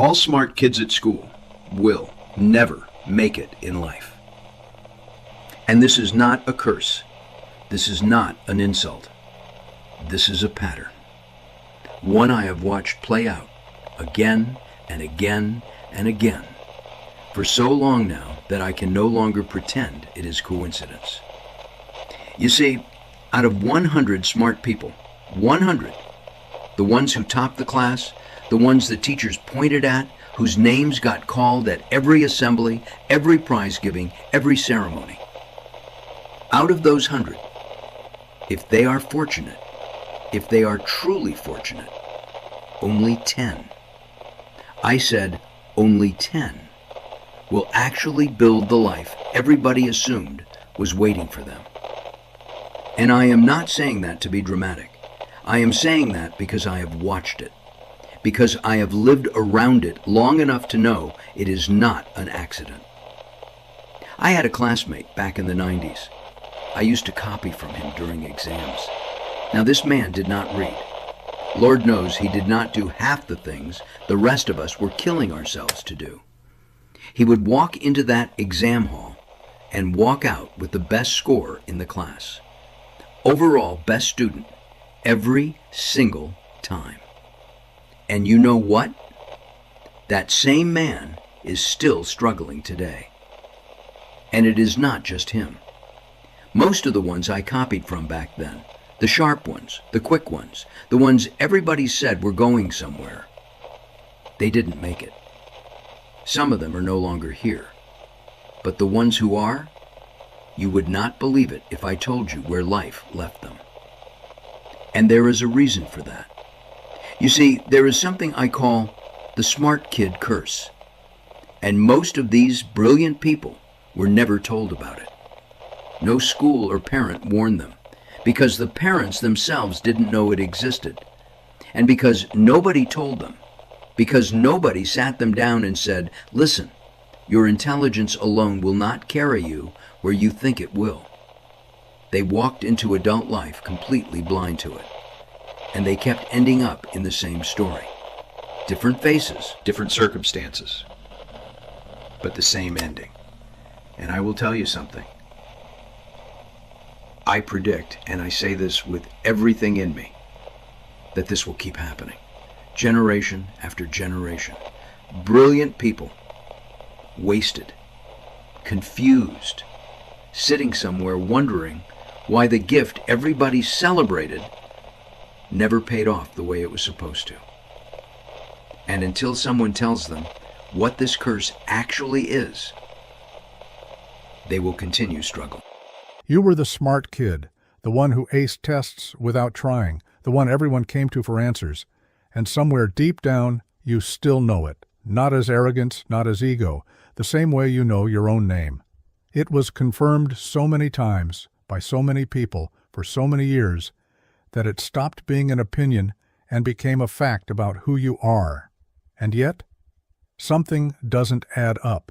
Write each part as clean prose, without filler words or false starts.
All smart kids at school will never make it in life. And this is not a curse. This is not an insult. This is a pattern. One I have watched play out again and again and again for so long now that I can no longer pretend it is coincidence. You see, out of 100 smart people, 100, the ones who topped the class, the ones the teachers pointed at, whose names got called at every assembly, every prize giving, every ceremony. Out of those 100, if they are fortunate, if they are truly fortunate, only 10, I said only 10, will actually build the life everybody assumed was waiting for them. And I am not saying that to be dramatic. I am saying that because I have watched it, because I have lived around it long enough to know it is not an accident. I had a classmate back in the 90s. I used to copy from him during exams. Now, this man did not read. Lord knows he did not do half the things the rest of us were killing ourselves to do. He would walk into that exam hall and walk out with the best score in the class. Overall best student every single time. And you know what? That same man is still struggling today. And it is not just him. Most of the ones I copied from back then, the sharp ones, the quick ones, the ones everybody said were going somewhere, they didn't make it. Some of them are no longer here. But the ones who are, you would not believe it if I told you where life left them. And there is a reason for that. You see, there is something I call the smart kid curse. And most of these brilliant people were never told about it. No school or parent warned them, because the parents themselves didn't know it existed. And because nobody told them, because nobody sat them down and said, listen, your intelligence alone will not carry you where you think it will. They walked into adult life completely blind to it. And they kept ending up in the same story. Different faces, different circumstances, but the same ending. And I will tell you something. I predict, and I say this with everything in me, that this will keep happening. Generation after generation. Brilliant people, wasted, confused, sitting somewhere wondering why the gift everybody celebrated never paid off the way it was supposed to. And until someone tells them what this curse actually is, they will continue struggling. You were the smart kid, the one who aced tests without trying, the one everyone came to for answers. And somewhere deep down, you still know it, not as arrogance, not as ego, the same way you know your own name. It was confirmed so many times, by so many people, for so many years, that it stopped being an opinion and became a fact about who you are. And yet, something doesn't add up.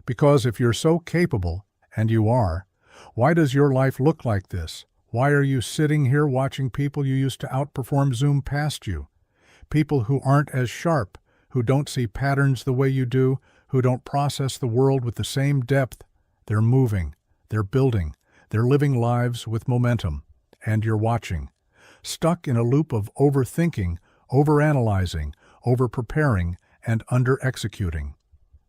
Because if you're so capable, and you are, why does your life look like this? Why are you sitting here watching people you used to outperform zoom past you? People who aren't as sharp, who don't see patterns the way you do, who don't process the world with the same depth. They're moving, they're building, they're living lives with momentum. And you're watching, stuck in a loop of overthinking, overanalyzing, overpreparing, and under-executing.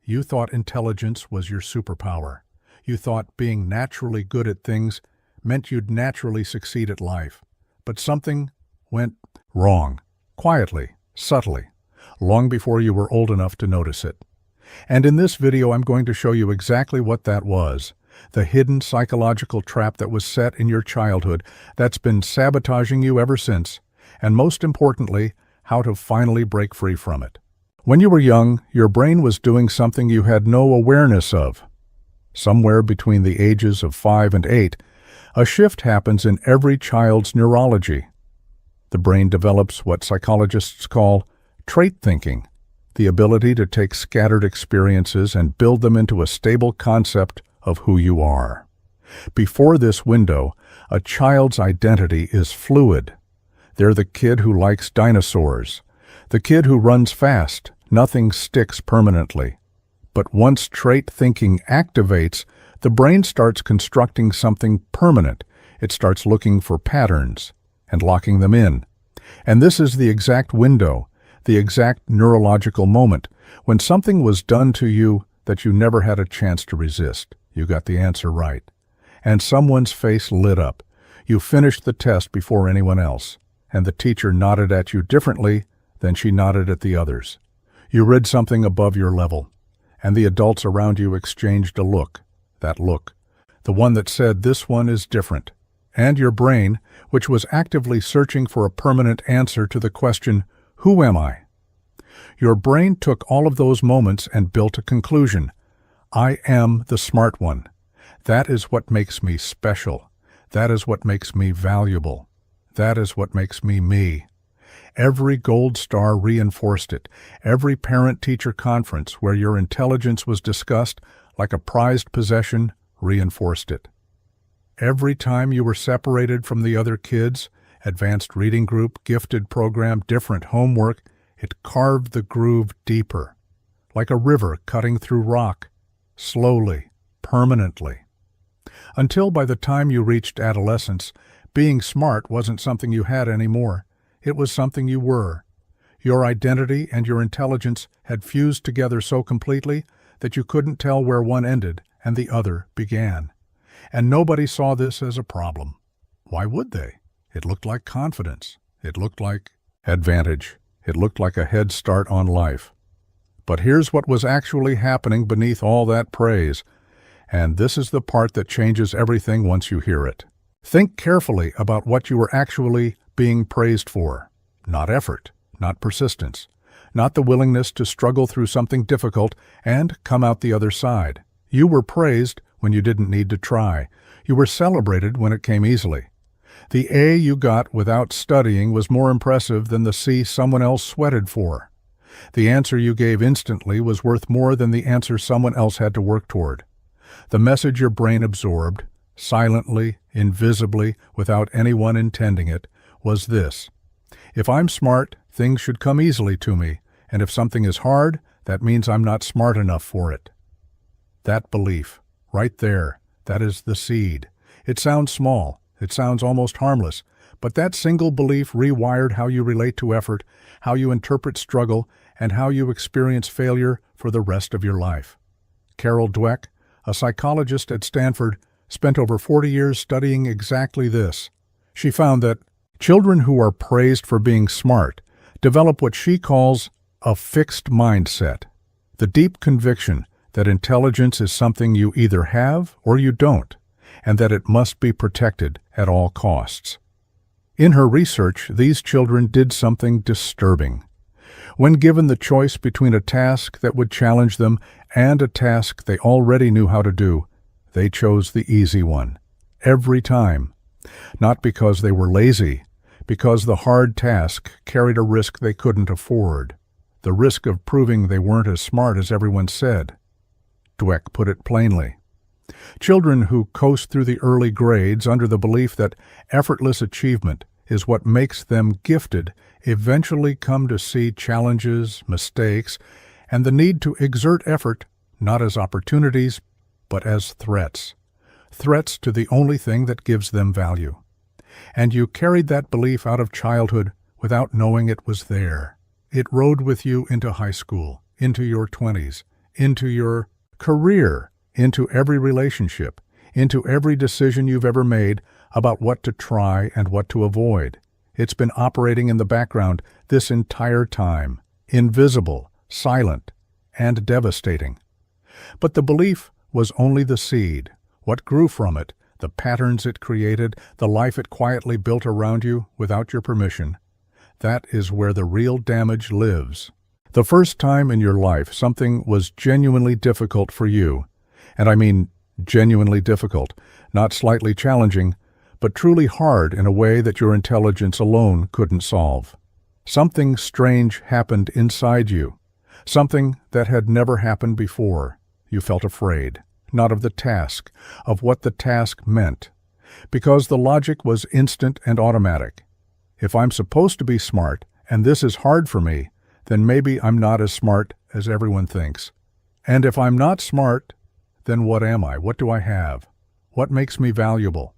You thought intelligence was your superpower. You thought being naturally good at things meant you'd naturally succeed at life. But something went wrong, quietly, subtly, long before you were old enough to notice it. And in this video, I'm going to show you exactly what that was, the hidden psychological trap that was set in your childhood that's been sabotaging you ever since, and most importantly, how to finally break free from it. When you were young, your brain was doing something you had no awareness of. Somewhere between the ages of 5 and 8, a shift happens in every child's neurology. The brain develops what psychologists call trait thinking, the ability to take scattered experiences and build them into a stable concept of who you are. Before this window, a child's identity is fluid. They're the kid who likes dinosaurs, the kid who runs fast, Nothing sticks permanently. But once trait thinking activates, the brain starts constructing something permanent. It starts looking for patterns and locking them in. And this is the exact window, the exact neurological moment, when something was done to you that you never had a chance to resist. You got the answer right. And someone's face lit up. You finished the test before anyone else, and the teacher nodded at you differently than she nodded at the others. You read something above your level, and the adults around you exchanged a look, that look, the one that said, "This one is different." And your brain, which was actively searching for a permanent answer to the question, "Who am I?" Your brain took all of those moments and built a conclusion. I am the smart one. That is what makes me special. That is what makes me valuable. That is what makes me me. Every gold star reinforced it. Every parent-teacher conference where your intelligence was discussed like a prized possession reinforced it. Every time you were separated from the other kids, advanced reading group, gifted program, different homework, it carved the groove deeper, like a river cutting through rock, slowly, permanently. Until by the time you reached adolescence, being smart wasn't something you had anymore. It was something you were. Your identity and your intelligence had fused together so completely that you couldn't tell where one ended and the other began. And nobody saw this as a problem. Why would they? It looked like confidence. It looked like advantage. It looked like a head start on life. But here's what was actually happening beneath all that praise. And this is the part that changes everything once you hear it. Think carefully about what you were actually being praised for. Not effort, not persistence, not the willingness to struggle through something difficult and come out the other side. You were praised when you didn't need to try. You were celebrated when it came easily. The A you got without studying was more impressive than the C someone else sweated for. The answer you gave instantly was worth more than the answer someone else had to work toward. The message your brain absorbed, silently, invisibly, without anyone intending it, was this: if I'm smart, things should come easily to me, and if something is hard, that means I'm not smart enough for it. That belief, right there, that is the seed. It sounds small, it sounds almost harmless, but that single belief rewired how you relate to effort, how you interpret struggle, and how you experience failure for the rest of your life. Carol Dweck, a psychologist at Stanford, spent over 40 years studying exactly this. She found that children who are praised for being smart develop what she calls a fixed mindset, the deep conviction that intelligence is something you either have or you don't, and that it must be protected at all costs. In her research, these children did something disturbing. When given the choice between a task that would challenge them and a task they already knew how to do, they chose the easy one, every time. Not because they were lazy, because the hard task carried a risk they couldn't afford, the risk of proving they weren't as smart as everyone said. Dweck put it plainly. Children who coast through the early grades under the belief that effortless achievement is what makes them gifted eventually come to see challenges, mistakes, and the need to exert effort not as opportunities, but as threats. Threats to the only thing that gives them value. And you carried that belief out of childhood without knowing it was there. It rode with you into high school, into your 20s, into your career, into every relationship, into every decision you've ever made about what to try and what to avoid. It's been operating in the background this entire time, invisible, silent, and devastating. But the belief was only the seed. What grew from it, the patterns it created, the life it quietly built around you without your permission, that is where the real damage lives. The first time in your life something was genuinely difficult for you, and I mean genuinely difficult, not slightly challenging, but truly hard in a way that your intelligence alone couldn't solve. Something strange happened inside you, something that had never happened before. You felt afraid, not of the task, of what the task meant, because the logic was instant and automatic. If I'm supposed to be smart, and this is hard for me, then maybe I'm not as smart as everyone thinks. And if I'm not smart, then what am I? What do I have? What makes me valuable?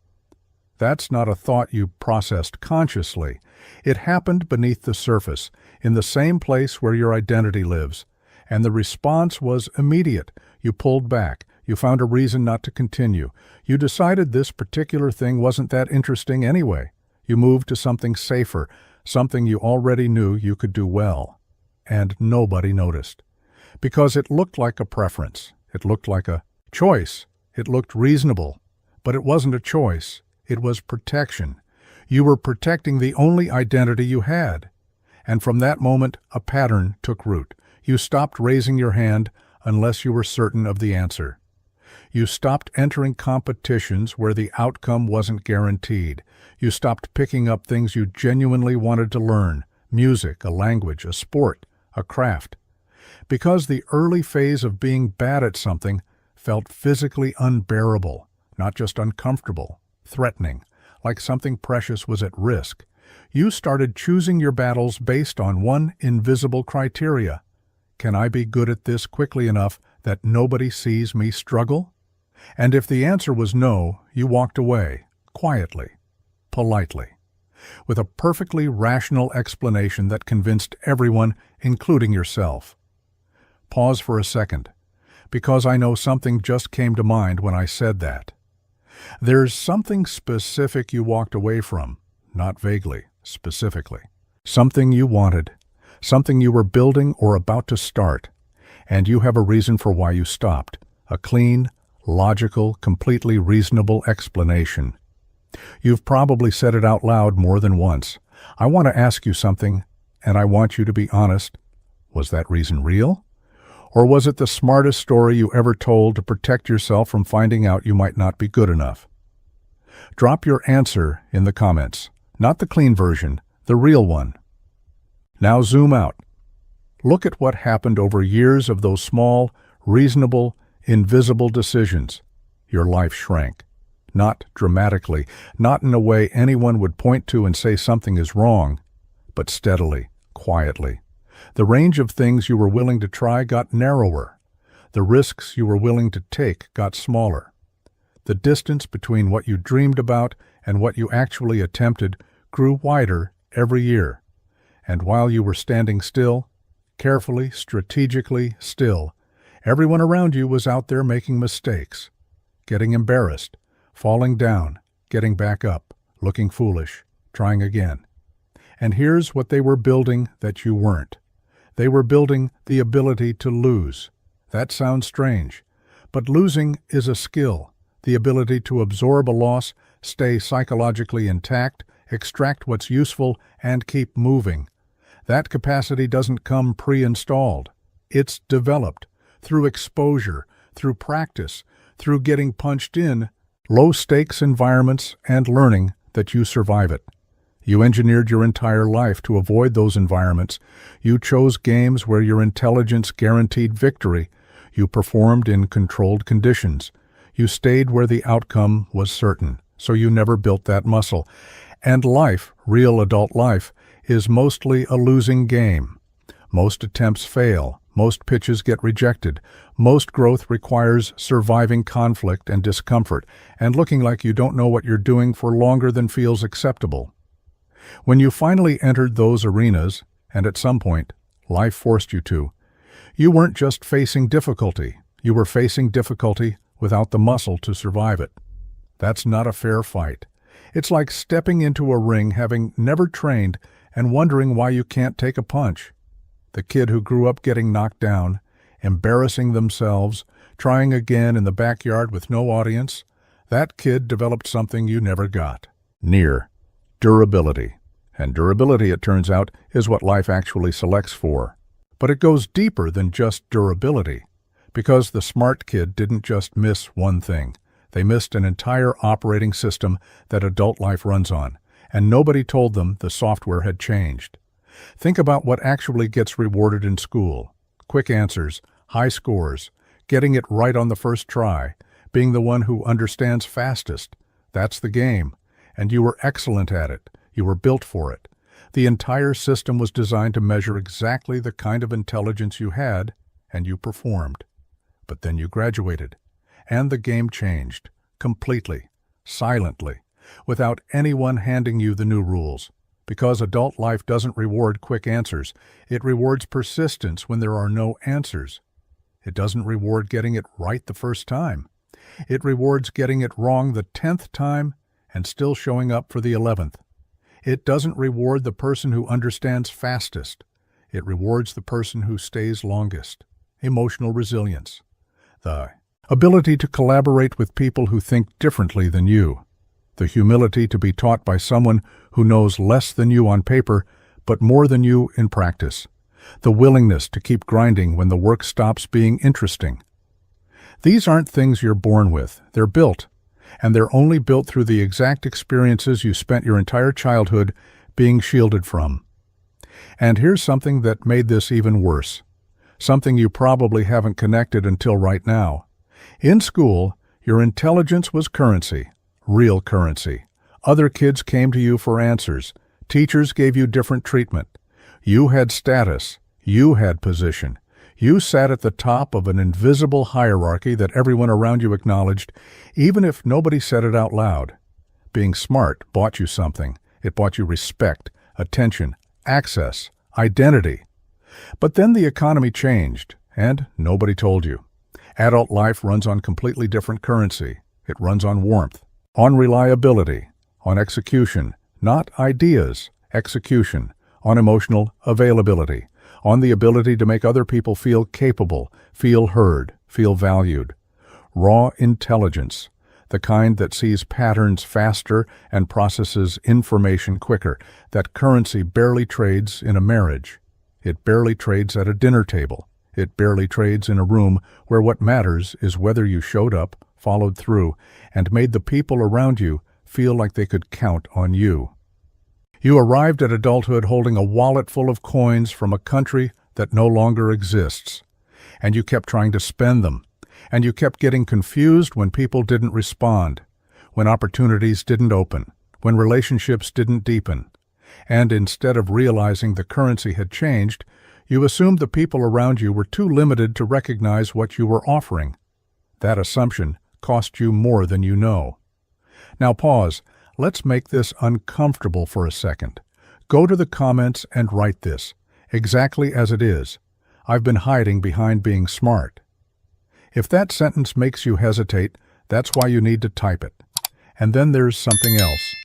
That's not a thought you processed consciously. It happened beneath the surface, in the same place where your identity lives. And the response was immediate. You pulled back. You found a reason not to continue. You decided this particular thing wasn't that interesting anyway. You moved to something safer, something you already knew you could do well. And nobody noticed. Because it looked like a preference. It looked like a choice. It looked reasonable. But it wasn't a choice. It was protection. You were protecting the only identity you had. And from that moment, a pattern took root. You stopped raising your hand unless you were certain of the answer. You stopped entering competitions where the outcome wasn't guaranteed. You stopped picking up things you genuinely wanted to learn, music, a language, a sport, a craft. Because the early phase of being bad at something felt physically unbearable, not just uncomfortable, threatening, like something precious was at risk. You started choosing your battles based on one invisible criteria. Can I be good at this quickly enough that nobody sees me struggle? And if the answer was no, you walked away, quietly, politely, with a perfectly rational explanation that convinced everyone, including yourself. Pause for a second, because I know something just came to mind when I said that. There's something specific you walked away from, not vaguely, specifically. Something you wanted, something you were building or about to start, and you have a reason for why you stopped, a clean, logical, completely reasonable explanation. You've probably said it out loud more than once. I want to ask you something, and I want you to be honest. Was that reason real? Or was it the smartest story you ever told to protect yourself from finding out you might not be good enough? Drop your answer in the comments. Not the clean version, the real one. Now zoom out. Look at what happened over years of those small, reasonable, invisible decisions. Your life shrank. Not dramatically, not in a way anyone would point to and say something is wrong, but steadily, quietly. The range of things you were willing to try got narrower. The risks you were willing to take got smaller. The distance between what you dreamed about and what you actually attempted grew wider every year. And while you were standing still, carefully, strategically still, everyone around you was out there making mistakes, getting embarrassed, falling down, getting back up, looking foolish, trying again. And here's what they were building that you weren't. They were building the ability to lose. That sounds strange, but losing is a skill, the ability to absorb a loss, stay psychologically intact, extract what's useful, and keep moving. That capacity doesn't come pre-installed. It's developed through exposure, through practice, through getting punched in low-stakes environments and learning that you survive it. You engineered your entire life to avoid those environments. You chose games where your intelligence guaranteed victory. You performed in controlled conditions. You stayed where the outcome was certain, so you never built that muscle. And life, real adult life, is mostly a losing game. Most attempts fail. Most pitches get rejected. Most growth requires surviving conflict and discomfort, and looking like you don't know what you're doing for longer than feels acceptable. When you finally entered those arenas, and at some point, life forced you to, you weren't just facing difficulty. You were facing difficulty without the muscle to survive it. That's not a fair fight. It's like stepping into a ring having never trained and wondering why you can't take a punch. The kid who grew up getting knocked down, embarrassing themselves, trying again in the backyard with no audience, that kid developed something you never got. Durability. And durability, it turns out, is what life actually selects for. But it goes deeper than just durability, because the smart kid didn't just miss one thing. They missed an entire operating system that adult life runs on, and nobody told them the software had changed. Think about what actually gets rewarded in school. Quick answers, high scores, getting it right on the first try, being the one who understands fastest. That's the game, and you were excellent at it. You were built for it. The entire system was designed to measure exactly the kind of intelligence you had, and you performed. But then you graduated, and the game changed, completely, silently, without anyone handing you the new rules. Because adult life doesn't reward quick answers, it rewards persistence when there are no answers. It doesn't reward getting it right the first time. It rewards getting it wrong the 10th time and still showing up for the 11th. It doesn't reward the person who understands fastest. It rewards the person who stays longest. Emotional resilience. The ability to collaborate with people who think differently than you. The humility to be taught by someone who knows less than you on paper, but more than you in practice. The willingness to keep grinding when the work stops being interesting. These aren't things you're born with. They're built. And they're only built through the exact experiences you spent your entire childhood being shielded from. And here's something that made this even worse. Something you probably haven't connected until right now. In school, your intelligence was currency. Real currency. Other kids came to you for answers. Teachers gave you different treatment. You had status. You had position. You sat at the top of an invisible hierarchy that everyone around you acknowledged, even if nobody said it out loud. Being smart bought you something. It bought you respect, attention, access, identity. But then the economy changed, and nobody told you. Adult life runs on completely different currency. It runs on warmth, on reliability, on execution, not ideas, execution, on emotional availability, on the ability to make other people feel capable, feel heard, feel valued. Raw intelligence, the kind that sees patterns faster and processes information quicker, that currency barely trades in a marriage. It barely trades at a dinner table. It barely trades in a room where what matters is whether you showed up, followed through, and made the people around you feel like they could count on you. You arrived at adulthood holding a wallet full of coins from a country that no longer exists. And you kept trying to spend them. And you kept getting confused when people didn't respond, when opportunities didn't open, when relationships didn't deepen. And instead of realizing the currency had changed, you assumed the people around you were too limited to recognize what you were offering. That assumption cost you more than you know. Now pause. Let's make this uncomfortable for a second. Go to the comments and write this, exactly as it is. I've been hiding behind being smart. If that sentence makes you hesitate, that's why you need to type it. And then there's something else.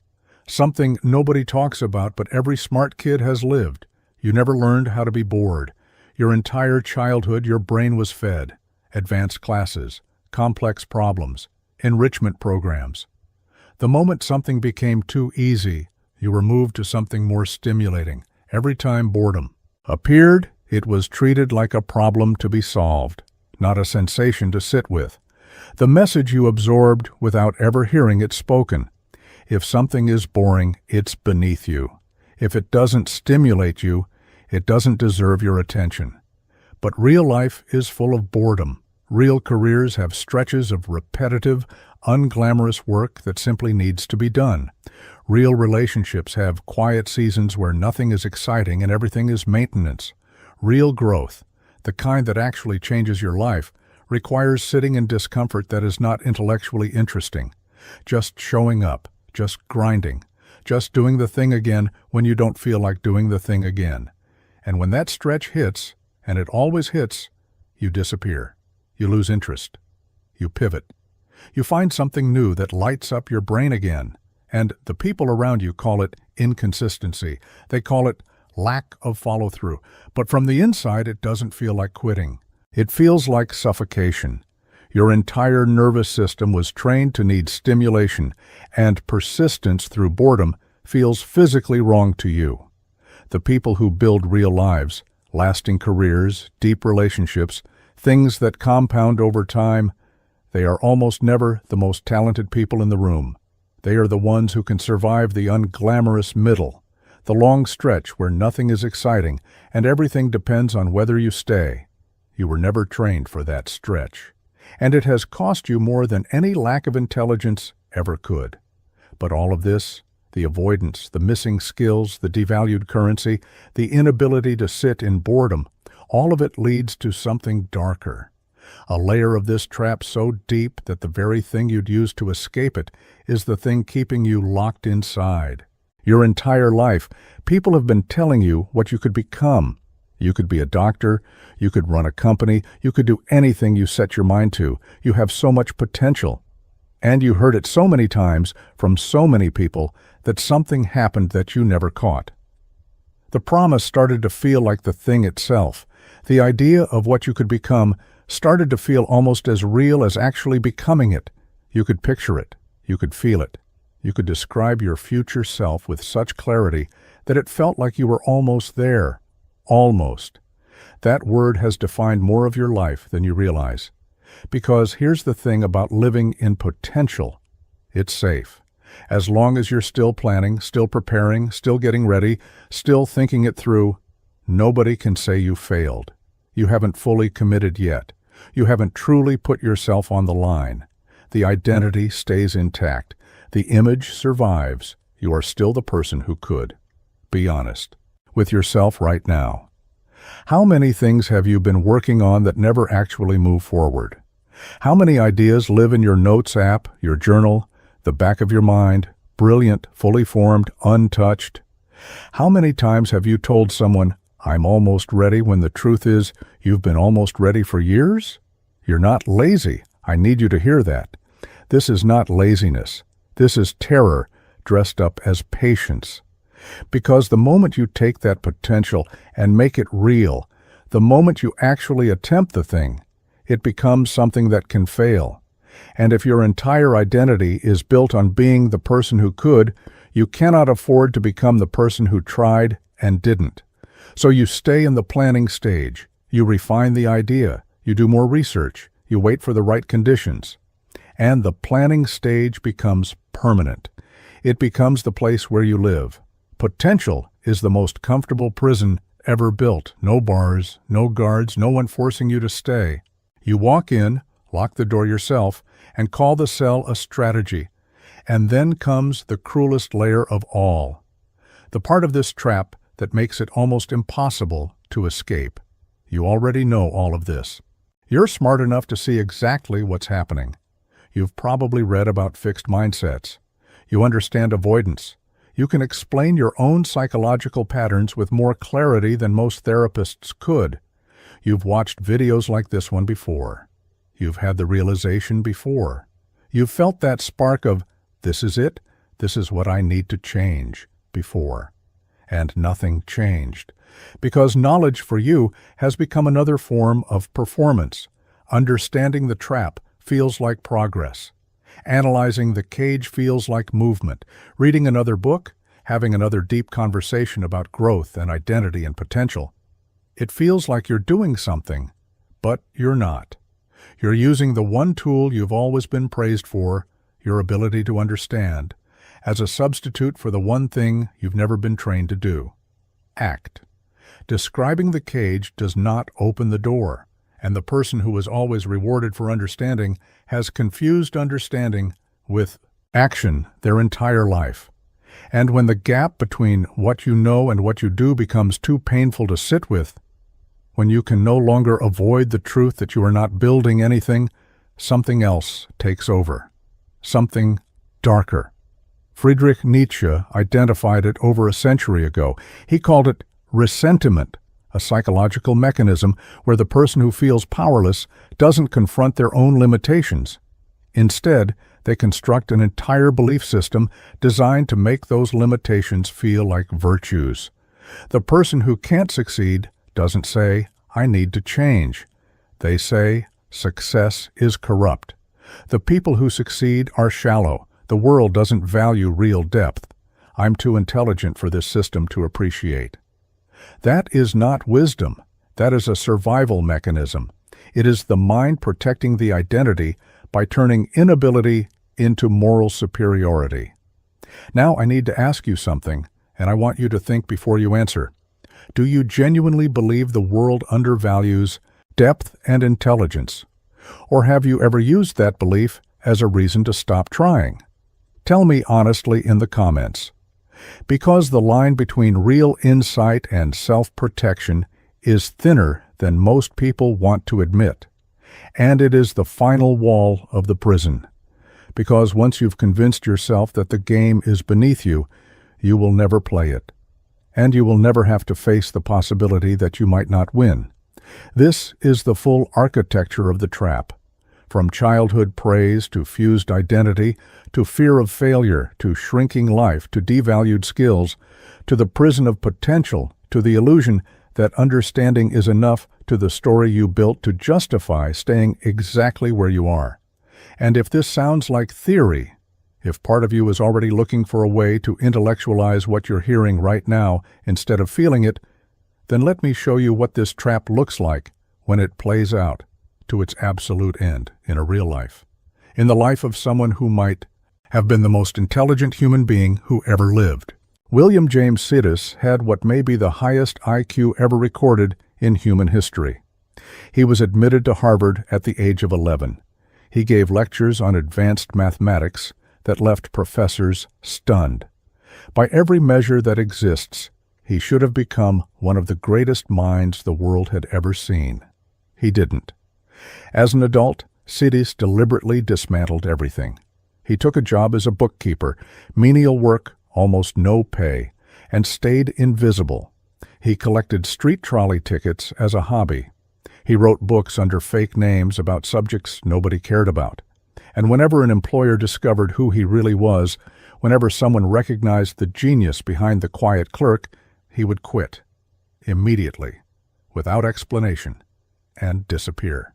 Something nobody talks about, but every smart kid has lived. You never learned how to be bored. Your entire childhood, your brain was fed. Advanced classes, complex problems, enrichment programs. The moment something became too easy, you were moved to something more stimulating. Every time boredom appeared, it was treated like a problem to be solved, not a sensation to sit with. The message you absorbed without ever hearing it spoken. If something is boring, it's beneath you. If it doesn't stimulate you, it doesn't deserve your attention. But real life is full of boredom. Real careers have stretches of repetitive, unglamorous work that simply needs to be done. Real relationships have quiet seasons where nothing is exciting and everything is maintenance. Real growth, the kind that actually changes your life, requires sitting in discomfort that is not intellectually interesting. Just showing up, just grinding, just doing the thing again when you don't feel like doing the thing again. And when that stretch hits, and it always hits, you disappear. You lose interest. You pivot. You find something new that lights up your brain again. And the people around you call it inconsistency. They call it lack of follow-through. But from the inside, it doesn't feel like quitting. It feels like suffocation. Your entire nervous system was trained to need stimulation, and persistence through boredom feels physically wrong to you. The people who build real lives, lasting careers, deep relationships, things that compound over time, they are almost never the most talented people in the room. They are the ones who can survive the unglamorous middle, the long stretch where nothing is exciting and everything depends on whether you stay. You were never trained for that stretch, and it has cost you more than any lack of intelligence ever could. But all of this the avoidance, the missing skills, the devalued currency, the inability to sit in boredom, all of it leads to something darker. A layer of this trap so deep that the very thing you'd use to escape it is the thing keeping you locked inside. Your entire life, people have been telling you what you could become. You could be a doctor, you could run a company, you could do anything you set your mind to. You have so much potential. And you heard it so many times from so many people that something happened that you never caught. The promise started to feel like the thing itself. The idea of what you could become started to feel almost as real as actually becoming it. You could picture it. You could feel it. You could describe your future self with such clarity that it felt like you were almost there. Almost. That word has defined more of your life than you realize. Because here's the thing about living in potential. It's safe. As long as you're still planning, still preparing, still getting ready, still thinking it through, nobody can say you failed. You haven't fully committed yet. You haven't truly put yourself on the line. The identity stays intact. The image survives. You are still the person who could. Be honest with yourself right now. How many things have you been working on that never actually move forward? How many ideas live in your notes app, your journal, the back of your mind, brilliant, fully formed, untouched? How many times have you told someone, "I'm almost ready," when the truth is, you've been almost ready for years? You're not lazy. I need you to hear that. This is not laziness. This is terror dressed up as patience. Because the moment you take that potential and make it real, the moment you actually attempt the thing, it becomes something that can fail. And if your entire identity is built on being the person who could, you cannot afford to become the person who tried and didn't. So you stay in the planning stage. You refine the idea. You do more research. You wait for the right conditions. And the planning stage becomes permanent. It becomes the place where you live. Potential is the most comfortable prison ever built. No bars, no guards, no one forcing you to stay. You walk in, lock the door yourself, and call the cell a strategy. And then comes the cruelest layer of all. The part of this trap that makes it almost impossible to escape. You already know all of this. You're smart enough to see exactly what's happening. You've probably read about fixed mindsets. You understand avoidance. You can explain your own psychological patterns with more clarity than most therapists could. You've watched videos like this one before. You've had the realization before. You've felt that spark of, "This is it, this is what I need to change," before. And nothing changed. Because knowledge for you has become another form of performance. Understanding the trap feels like progress. Analyzing the cage feels like movement. Reading another book, having another deep conversation about growth and identity and potential. It feels like you're doing something, but you're not. You're using the one tool you've always been praised for, your ability to understand, as a substitute for the one thing you've never been trained to do. Act. Describing the cage does not open the door. And the person who is always rewarded for understanding has confused understanding with action their entire life. And when the gap between what you know and what you do becomes too painful to sit with, when you can no longer avoid the truth that you are not building anything, something else takes over. Something darker. Friedrich Nietzsche identified it over a century ago. He called it ressentiment. A psychological mechanism where the person who feels powerless doesn't confront their own limitations. Instead, they construct an entire belief system designed to make those limitations feel like virtues. The person who can't succeed doesn't say, "I need to change." They say, "Success is corrupt." The people who succeed are shallow. The world doesn't value real depth. I'm too intelligent for this system to appreciate. That is not wisdom. That is a survival mechanism. It is the mind protecting the identity by turning inability into moral superiority. Now I need to ask you something, and I want you to think before you answer. Do you genuinely believe the world undervalues depth and intelligence? Or have you ever used that belief as a reason to stop trying? Tell me honestly in the comments. Because the line between real insight and self-protection is thinner than most people want to admit. And it is the final wall of the prison. Because once you've convinced yourself that the game is beneath you, you will never play it. And you will never have to face the possibility that you might not win. This is the full architecture of the trap. From childhood praise to fused identity, to fear of failure, to shrinking life, to devalued skills, to the prison of potential, to the illusion that understanding is enough, to the story you built to justify staying exactly where you are. And if this sounds like theory, if part of you is already looking for a way to intellectualize what you're hearing right now instead of feeling it, then let me show you what this trap looks like when it plays out to its absolute end in a real life, in the life of someone who might have been the most intelligent human being who ever lived. William James Sidis had what may be the highest IQ ever recorded in human history. He was admitted to Harvard at the age of 11. He gave lectures on advanced mathematics that left professors stunned. By every measure that exists, he should have become one of the greatest minds the world had ever seen. He didn't. As an adult, Sidis deliberately dismantled everything. He took a job as a bookkeeper, menial work, almost no pay, and stayed invisible. He collected street trolley tickets as a hobby. He wrote books under fake names about subjects nobody cared about. And whenever an employer discovered who he really was, whenever someone recognized the genius behind the quiet clerk, he would quit, immediately, without explanation, and disappear.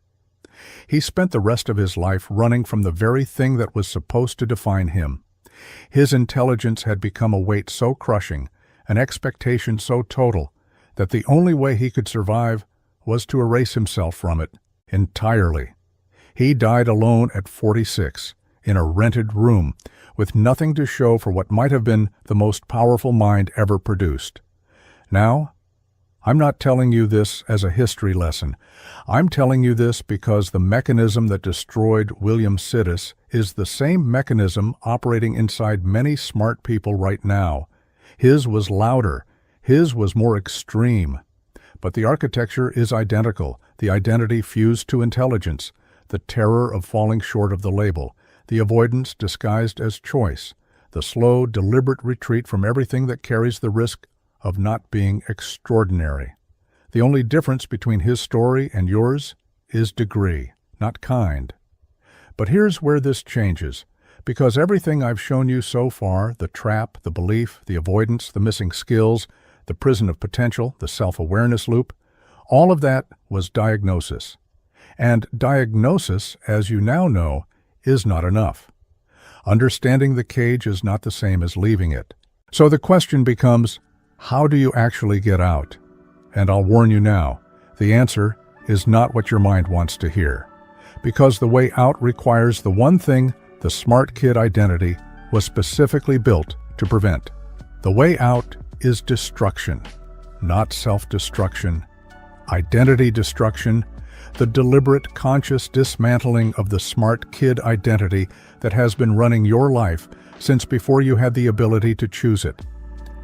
He spent the rest of his life running from the very thing that was supposed to define him. His intelligence had become a weight so crushing, an expectation so total, that the only way he could survive was to erase himself from it entirely. He died alone at 46, in a rented room, with nothing to show for what might have been the most powerful mind ever produced. Now, I'm not telling you this as a history lesson. I'm telling you this because the mechanism that destroyed William Sidis is the same mechanism operating inside many smart people right now. His was louder. His was more extreme. But the architecture is identical, the identity fused to intelligence, the terror of falling short of the label, the avoidance disguised as choice, the slow, deliberate retreat from everything that carries the risk of not being extraordinary. The only difference between his story and yours is degree, not kind. But here's where this changes, because everything I've shown you so far, the trap, the belief, the avoidance, the missing skills, the prison of potential, the self-awareness loop, all of that was diagnosis. And diagnosis, as you now know, is not enough. Understanding the cage is not the same as leaving it. So the question becomes, how do you actually get out? And I'll warn you now, the answer is not what your mind wants to hear. Because the way out requires the one thing the smart kid identity was specifically built to prevent. The way out is destruction, not self-destruction. Identity destruction, the deliberate, conscious dismantling of the smart kid identity that has been running your life since before you had the ability to choose it.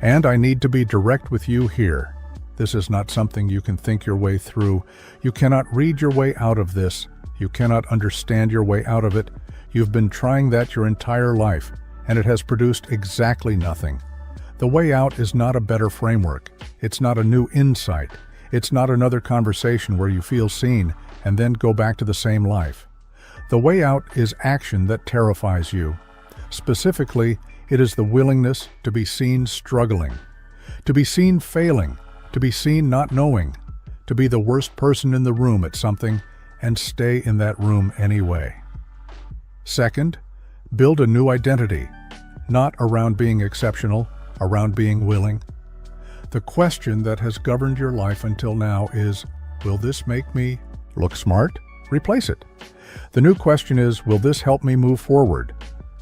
And I need to be direct with you here. This is not something you can think your way through. You cannot read your way out of this. You cannot understand your way out of it. You've been trying that your entire life, and it has produced exactly nothing. The way out is not a better framework. It's not a new insight. It's not another conversation where you feel seen and then go back to the same life. The way out is action that terrifies you. Specifically, it is the willingness to be seen struggling, to be seen failing, to be seen not knowing, to be the worst person in the room at something and stay in that room anyway. Second, build a new identity, not around being exceptional, around being willing. The question that has governed your life until now is, will this make me look smart? Replace it. The new question is, will this help me move forward?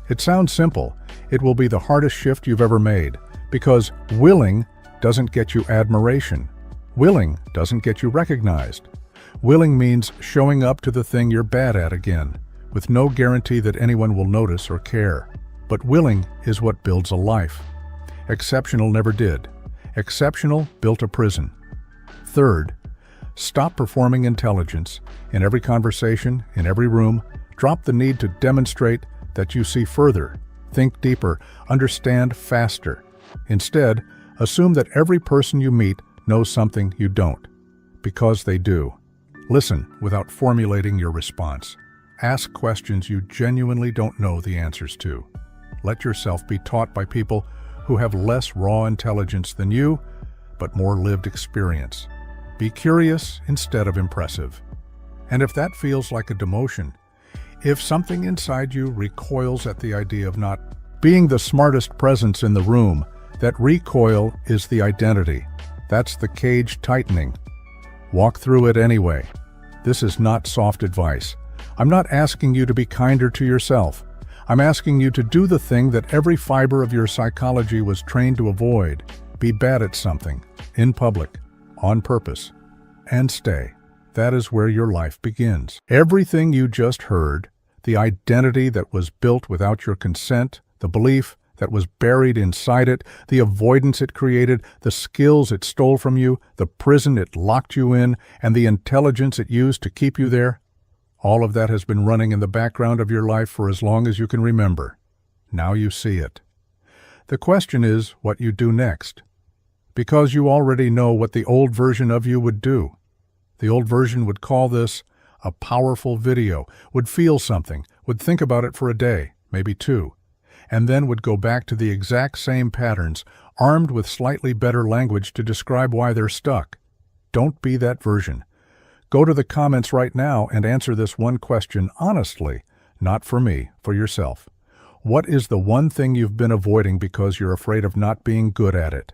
It sounds simple. It will be the hardest shift you've ever made, because willing doesn't get you admiration. Willing doesn't get you recognized. Willing means showing up to the thing you're bad at again, with no guarantee that anyone will notice or care. But willing is what builds a life. Exceptional never did. Exceptional built a prison. Third, stop performing intelligence. In every conversation, in every room, drop the need to demonstrate that you see further, think deeper, understand faster. Instead, assume that every person you meet knows something you don't, because they do. Listen without formulating your response. Ask questions you genuinely don't know the answers to. Let yourself be taught by people who have less raw intelligence than you, but more lived experience. Be curious instead of impressive. And if that feels like a demotion, if something inside you recoils at the idea of not being the smartest presence in the room, that recoil is the identity. That's the cage tightening. Walk through it anyway. This is not soft advice. I'm not asking you to be kinder to yourself. I'm asking you to do the thing that every fiber of your psychology was trained to avoid. Be bad at something, in public, on purpose, and stay. That is where your life begins. Everything you just heard, the identity that was built without your consent, the belief that was buried inside it, the avoidance it created, the skills it stole from you, the prison it locked you in, and the intelligence it used to keep you there, all of that has been running in the background of your life for as long as you can remember. Now you see it. The question is what you do next. Because you already know what the old version of you would do. The old version would call this a powerful video, would feel something, would think about it for a day, maybe two, and then would go back to the exact same patterns, armed with slightly better language to describe why they're stuck. Don't be that version. Go to the comments right now and answer this one question honestly, not for me, for yourself. What is the one thing you've been avoiding because you're afraid of not being good at it?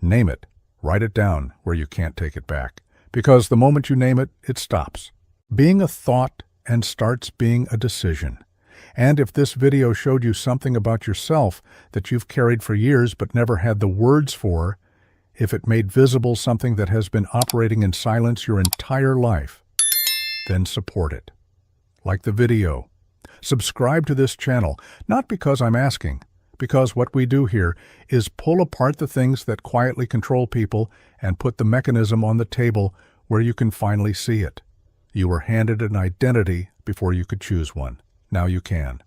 Name it. Write it down where you can't take it back. Because the moment you name it, it stops being a thought and starts being a decision. And if this video showed you something about yourself that you've carried for years but never had the words for, if it made visible something that has been operating in silence your entire life, then support it. Like the video. Subscribe to this channel, not because I'm asking, because what we do here is pull apart the things that quietly control people and put the mechanism on the table where you can finally see it. You were handed an identity before you could choose one. Now you can.